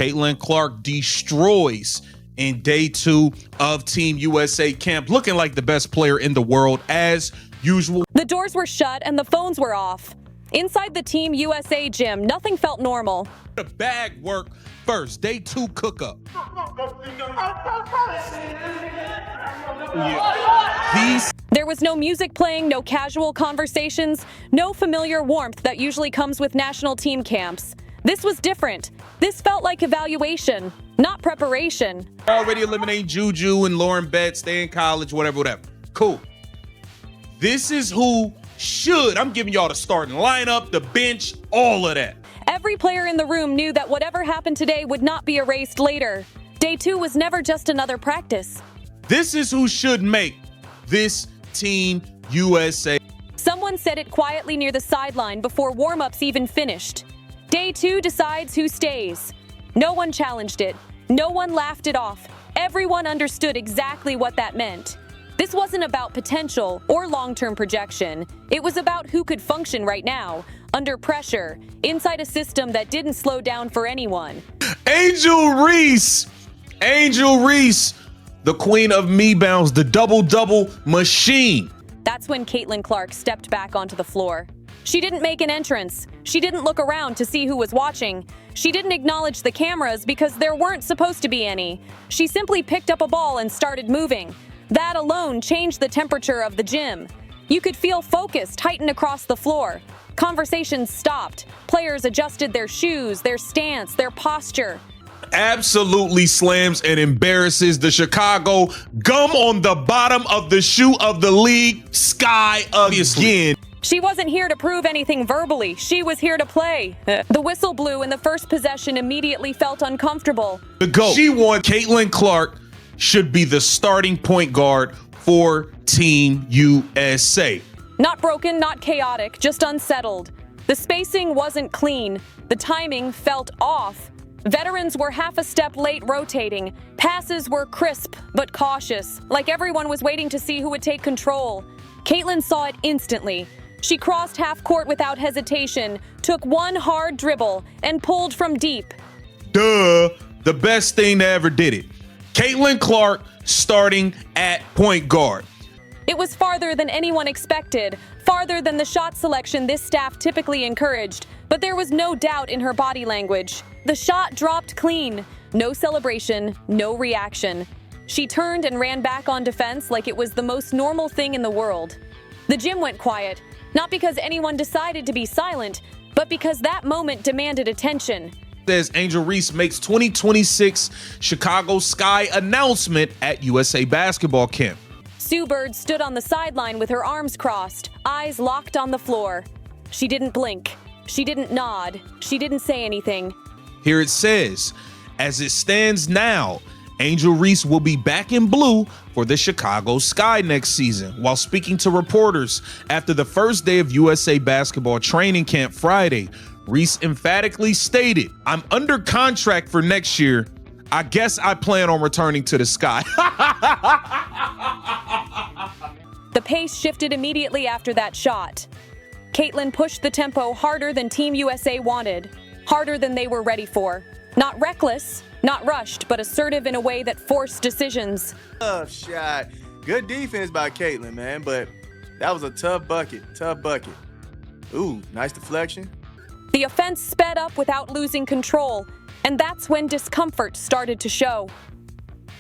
Caitlin Clark destroys in day 2 of Team USA camp, looking like the best player in the world as usual. The doors were shut and the phones were off. Inside the Team USA gym, nothing felt normal. The bag work first. Day 2 cook-up. There was no music playing, no casual conversations, no familiar warmth that usually comes with national team camps. This was different. This felt like evaluation, not preparation. Already eliminating Juju and Lauren Betts, stay in college, whatever. Cool. This is who should. I'm giving y'all the starting lineup, the bench, all of that. Every player in the room knew that whatever happened today would not be erased later. Day 2 was never just another practice. This is who should make this Team USA. Someone said it quietly near the sideline before warm-ups even finished. Day 2 decides who stays. No one challenged it. No one laughed it off. Everyone understood exactly what that meant. This wasn't about potential or long-term projection. It was about who could function right now, under pressure, inside a system that didn't slow down for anyone. Angel Reese! Angel Reese, the queen of me-bounds, the double-double machine. That's when Caitlin Clark stepped back onto the floor. She didn't make an entrance. She didn't look around to see who was watching. She didn't acknowledge the cameras because there weren't supposed to be any. She simply picked up a ball and started moving. That alone changed the temperature of the gym. You could feel focus tighten across the floor. Conversations stopped. Players adjusted their shoes, their stance, their posture. Absolutely slams and embarrasses the Chicago gum on the bottom of the shoe of the league, Sky again. She wasn't here to prove anything verbally. She was here to play. The whistle blew and the first possession immediately felt uncomfortable. The GOAT. She won. Caitlin Clark should be the starting point guard for Team USA. Not broken, not chaotic, just unsettled. The spacing wasn't clean. The timing felt off. Veterans were half a step late rotating. Passes were crisp but cautious, like everyone was waiting to see who would take control. Caitlin saw it instantly. She crossed half court without hesitation, took one hard dribble, and pulled from deep. Duh, the best thing that ever did it. Caitlin Clark starting at point guard. It was farther than anyone expected, farther than the shot selection this staff typically encouraged, but there was no doubt in her body language. The shot dropped clean. No celebration, no reaction. She turned and ran back on defense like it was the most normal thing in the world. The gym went quiet, not because anyone decided to be silent, but because that moment demanded attention. Says Angel Reese makes 2026 Chicago Sky announcement at USA basketball camp. Sue Bird stood on the sideline with her arms crossed, eyes locked on the floor. She didn't blink. She didn't nod. She didn't say anything. Here it says, as it stands now, Angel Reese will be back in blue for the Chicago Sky next season. While speaking to reporters after the first day of USA basketball training camp Friday, Reese emphatically stated, "I'm under contract for next year. I guess I plan on returning to the Sky." The pace shifted immediately after that shot. Caitlin pushed the tempo harder than Team USA wanted, harder than they were ready for. Not reckless, not rushed, but assertive in a way that forced decisions. Tough shot. Good defense by Caitlin, man, but that was a tough bucket, Ooh, nice deflection. The offense sped up without losing control, and that's when discomfort started to show.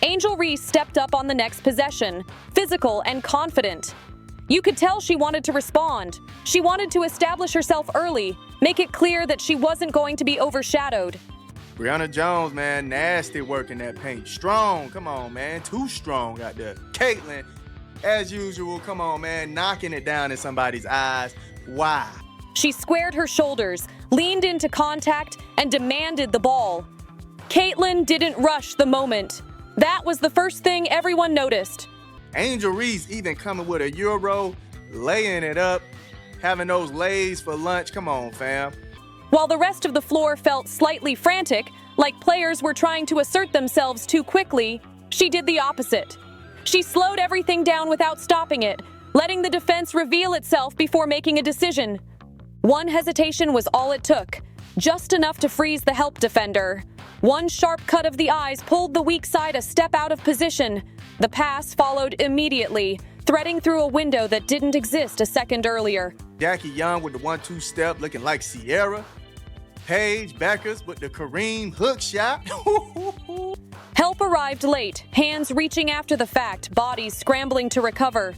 Angel Reese stepped up on the next possession, physical and confident. You could tell she wanted to respond. She wanted to establish herself early, make it clear that she wasn't going to be overshadowed. Brianna Jones, man, nasty work in that paint. Strong, come on, man, too strong out there. Caitlin, as usual, come on, man, knocking it down in somebody's eyes. Why? She squared her shoulders, leaned into contact, and demanded the ball. Caitlin didn't rush the moment. That was the first thing everyone noticed. Angel Reese even coming with a Euro, laying it up, having those lays for lunch. Come on, fam. While the rest of the floor felt slightly frantic, like players were trying to assert themselves too quickly, she did the opposite. She slowed everything down without stopping it, letting the defense reveal itself before making a decision. One hesitation was all it took, just enough to freeze the help defender. One sharp cut of the eyes pulled the weak side a step out of position. The pass followed immediately, threading through a window that didn't exist a second earlier. Jackie Young with the 1-2 step looking like Sierra. Paige Beckers with the Kareem hook shot. Help arrived late, hands reaching after the fact, bodies scrambling to recover.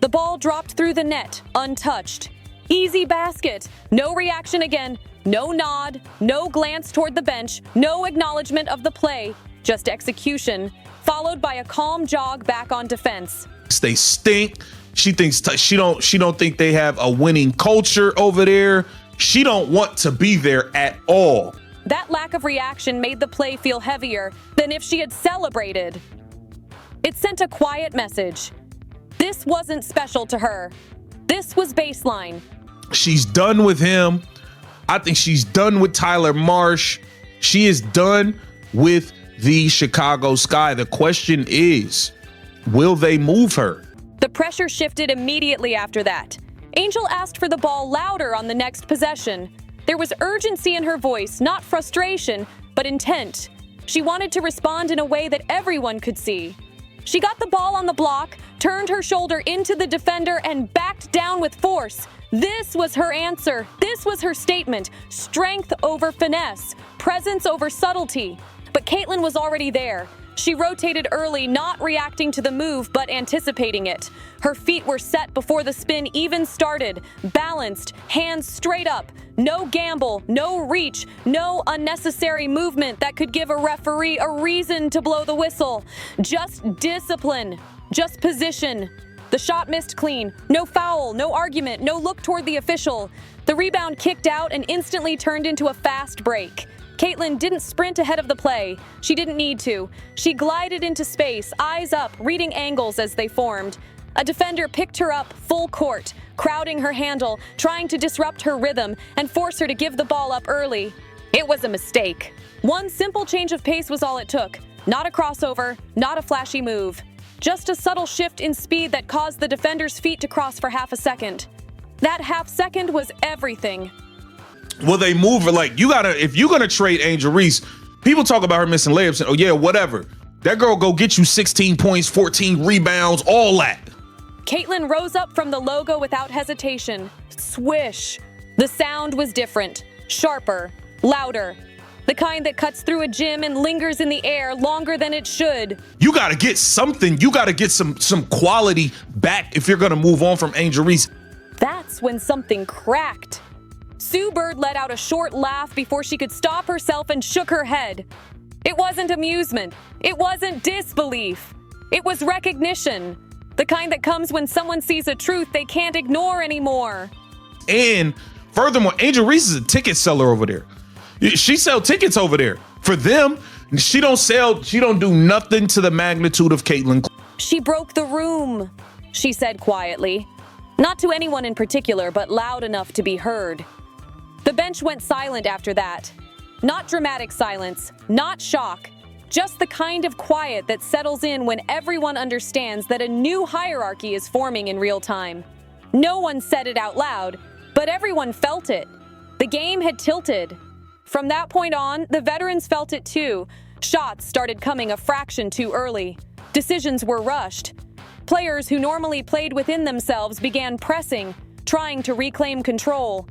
The ball dropped through the net, untouched. Easy basket. No reaction again. No nod. No glance toward the bench. No acknowledgement of the play. Just execution, followed by a calm jog back on defense. They stink. She thinks she don't think they have a winning culture over there. She don't want to be there at all. That lack of reaction made the play feel heavier than if she had celebrated. It sent a quiet message. This wasn't special to her. This was baseline. She's done with him. I think she's done with Tyler Marsh. She is done with the Chicago Sky. The question is, will they move her? The pressure shifted immediately after that. Angel asked for the ball louder on the next possession. There was urgency in her voice, not frustration, but intent. She wanted to respond in a way that everyone could see. She got the ball on the block, turned her shoulder into the defender, and backed down with force. This was her answer. This was her statement. Strength over finesse, presence over subtlety. But Caitlin was already there. She rotated early, not reacting to the move, but anticipating it. Her feet were set before the spin even started, balanced, hands straight up. No gamble, no reach, no unnecessary movement that could give a referee a reason to blow the whistle. Just discipline, just position. The shot missed clean. No foul, no argument, no look toward the official. The rebound kicked out and instantly turned into a fast break. Caitlin didn't sprint ahead of the play. She didn't need to. She glided into space, eyes up, reading angles as they formed. A defender picked her up full court, crowding her handle, trying to disrupt her rhythm and force her to give the ball up early. It was a mistake. One simple change of pace was all it took. Not a crossover, not a flashy move. Just a subtle shift in speed that caused the defender's feet to cross for half a second. That half second was everything. Will they move her? Like, if you're gonna trade Angel Reese, people talk about her missing layups and, oh yeah, whatever. That girl go get you 16 points, 14 rebounds, all that. Caitlin rose up from the logo without hesitation. Swish. The sound was different, sharper, louder. The kind that cuts through a gym and lingers in the air longer than it should. You gotta get something. You gotta get some quality back if you're gonna move on from Angel Reese. That's when something cracked. Sue Bird let out a short laugh before she could stop herself and shook her head. It wasn't amusement. It wasn't disbelief. It was recognition. The kind that comes when someone sees a truth they can't ignore anymore. And furthermore, Angel Reese is a ticket seller over there. She sell tickets over there. For them, she don't do nothing to the magnitude of Caitlin. She broke the room, she said quietly. Not to anyone in particular, but loud enough to be heard. The bench went silent after that. Not dramatic silence, not shock, just the kind of quiet that settles in when everyone understands that a new hierarchy is forming in real time. No one said it out loud, but everyone felt it. The game had tilted. From that point on, the veterans felt it too. Shots started coming a fraction too early. Decisions were rushed. Players who normally played within themselves began pressing, trying to reclaim control.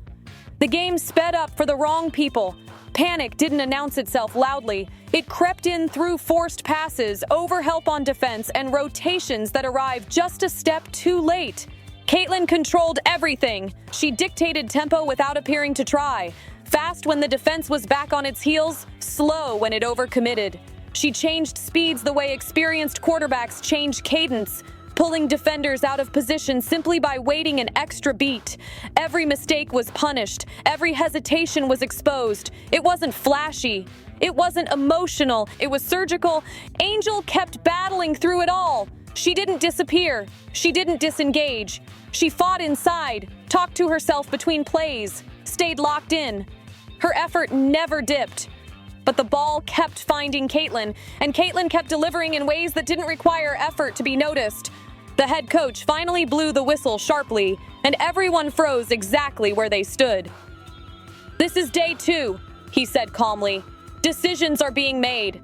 The game sped up for the wrong people. Panic didn't announce itself loudly. It crept in through forced passes, overhelp on defense, and rotations that arrived just a step too late. Caitlin controlled everything. She dictated tempo without appearing to try. Fast when the defense was back on its heels, slow when it overcommitted. She changed speeds the way experienced quarterbacks change cadence, pulling defenders out of position simply by waiting an extra beat. Every mistake was punished. Every hesitation was exposed. It wasn't flashy. It wasn't emotional. It was surgical. Angel kept battling through it all. She didn't disappear. She didn't disengage. She fought inside, talked to herself between plays, stayed locked in. Her effort never dipped. But the ball kept finding Caitlin, and Caitlin kept delivering in ways that didn't require effort to be noticed. The head coach finally blew the whistle sharply, and everyone froze exactly where they stood. "This is day 2, he said calmly. Decisions are being made.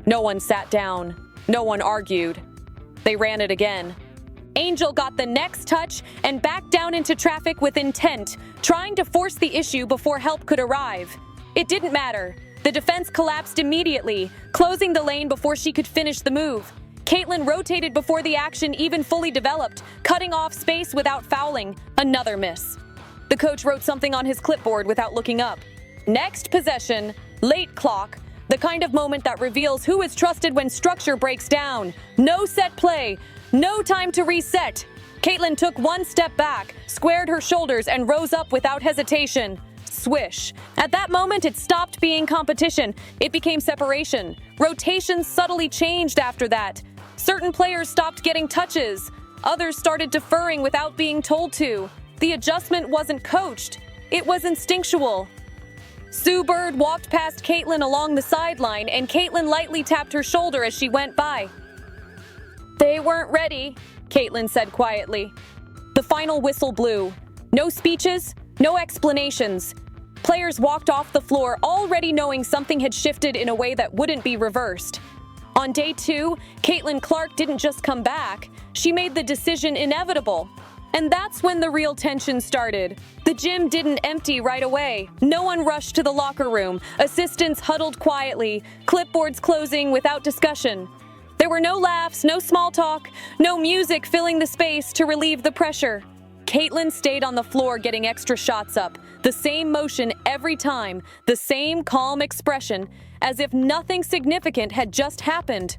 No one sat down. No one argued. They ran it again. Angel got the next touch and backed down into traffic with intent, trying to force the issue before help could arrive. It didn't matter. The defense collapsed immediately, closing the lane before she could finish the move. Caitlin rotated before the action even fully developed, cutting off space without fouling. Another miss. The coach wrote something on his clipboard without looking up. Next possession, late clock, the kind of moment that reveals who is trusted when structure breaks down. No set play, no time to reset. Caitlin took one step back, squared her shoulders, and rose up without hesitation. Swish. At that moment, it stopped being competition. It became separation. Rotations subtly changed after that. Certain players stopped getting touches. Others started deferring without being told to. The adjustment wasn't coached. It was instinctual. Sue Bird walked past Caitlin along the sideline, and Caitlin lightly tapped her shoulder as she went by. "They weren't ready," Caitlin said quietly. The final whistle blew. No speeches, no explanations. Players walked off the floor already knowing something had shifted in a way that wouldn't be reversed. On day 2, Caitlin Clark didn't just come back. She made the decision inevitable. And that's when the real tension started. The gym didn't empty right away. No one rushed to the locker room. Assistants huddled quietly, clipboards closing without discussion. There were no laughs, no small talk, no music filling the space to relieve the pressure. Caitlin stayed on the floor getting extra shots up. The same motion every time, the same calm expression, as if nothing significant had just happened.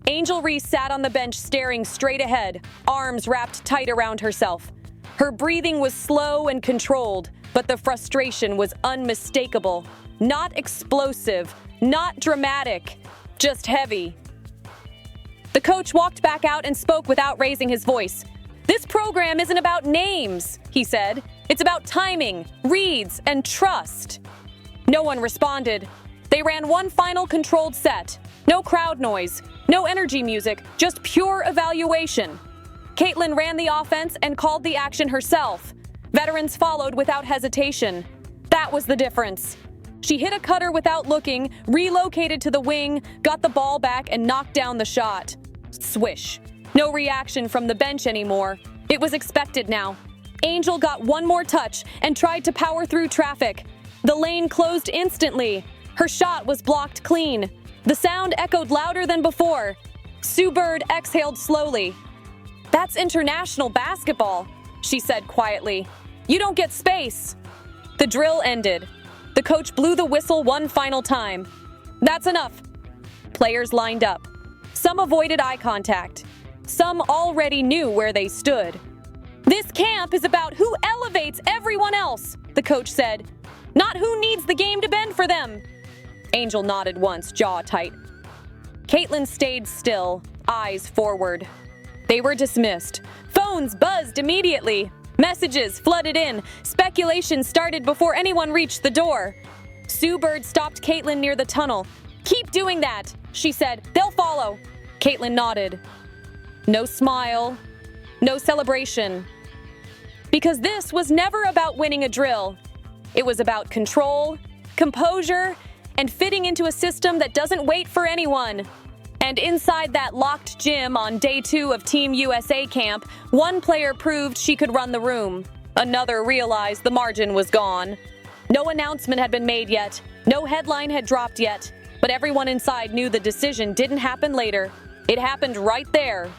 Angel Reese sat on the bench staring straight ahead, arms wrapped tight around herself. Her breathing was slow and controlled, but the frustration was unmistakable. Not explosive, not dramatic, just heavy. The coach walked back out and spoke without raising his voice. "This program isn't about names," he said. "It's about timing, reads, and trust." No one responded. They ran one final controlled set. No crowd noise, no energy music, just pure evaluation. Caitlin ran the offense and called the action herself. Veterans followed without hesitation. That was the difference. She hit a cutter without looking, relocated to the wing, got the ball back, and knocked down the shot. Swish. No reaction from the bench anymore. It was expected now. Angel got one more touch and tried to power through traffic. The lane closed instantly. Her shot was blocked clean. The sound echoed louder than before. Sue Bird exhaled slowly. "That's international basketball," she said quietly. "You don't get space." The drill ended. The coach blew the whistle one final time. "That's enough." Players lined up. Some avoided eye contact. Some already knew where they stood. "This camp is about who elevates everyone else," the coach said. "Not who needs the game to bend for them." Angel nodded once, jaw tight. Caitlin stayed still, eyes forward. They were dismissed. Phones buzzed immediately. Messages flooded in. Speculation started before anyone reached the door. Sue Bird stopped Caitlin near the tunnel. "Keep doing that," she said. "They'll follow." Caitlin nodded. No smile, no celebration. Because this was never about winning a drill. It was about control, composure, and fitting into a system that doesn't wait for anyone. And inside that locked gym on day 2 of Team USA camp, one player proved she could run the room. Another realized the margin was gone. No announcement had been made yet. No headline had dropped yet. But everyone inside knew the decision didn't happen later. It happened right there,